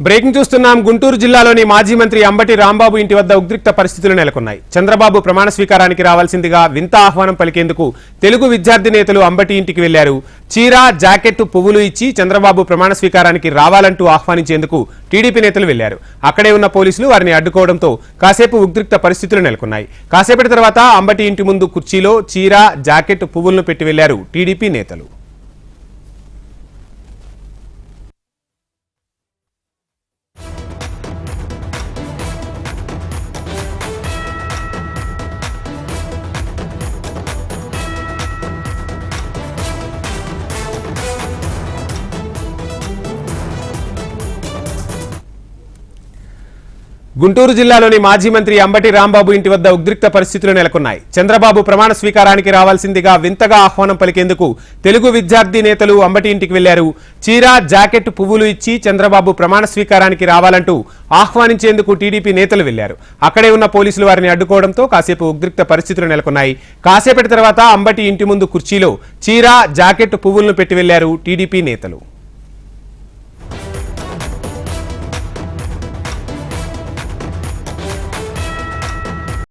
Breaking చూస్తున్నాం. గుంటూరు జిల్లాలోని మాజీ మంత్రి అంబటి రాంబాబు ఇంటి వద్ద ఉద్రిక్త పరిస్థితులు నెలకొన్నాయి. చంద్రబాబు ప్రమాణ స్వీకారానికి రావాల్సిందిగా వింత ఆహ్వానం పలికేందుకు తెలుగు విద్యార్థి నేతలు అంబటి ఇంటికి వెళ్లారు. చీర, జాకెట్, పువ్వులు ఇచ్చి చంద్రబాబు ప్రమాణ స్వీకారానికి రావాలంటూ ఆహ్వానించేందుకు టీడీపీ నేతలు వెళ్లారు. అక్కడే ఉన్న పోలీసులు వారిని అడ్డుకోవడంతో కాసేపు ఉద్రిక్త పరిస్థితులు నెలకొన్నాయి. కాసేపటి తర్వాత అంబటి ఇంటి ముందు కుర్చీలో చీర, జాకెట్, పువ్వులను పెట్టి వెళ్లారు టీడీపీ నేతలు. గుంటూరు జిల్లాలోని మాజీ మంత్రి అంబటి రాంబాబు ఇంటి వద్ద ఉద్రిక్త పరిస్థితులు నెలకొన్నాయి. చంద్రబాబు ప్రమాణ స్వీకారానికి రావాల్సిందిగా వింతగా ఆహ్వానం పలికేందుకు తెలుగు విద్యార్థి నేతలు అంబటి ఇంటికి వెళ్లారు. చీర, జాకెట్, పువ్వులు ఇచ్చి చంద్రబాబు ప్రమాణ స్వీకారానికి రావాలంటూ ఆహ్వానించేందుకు టీడీపీ నేతలు వెళ్లారు. అక్కడే ఉన్న పోలీసులు వారిని అడ్డుకోవడంతో కాసేపు ఉద్రిక్త పరిస్థితులు నెలకొన్నాయి. కాసేపటి తర్వాత అంబటి ఇంటి ముందు కుర్చీలో చీర, జాకెట్, పువ్వులను పెట్టి వెళ్లారు టీడీపీ నేతలు.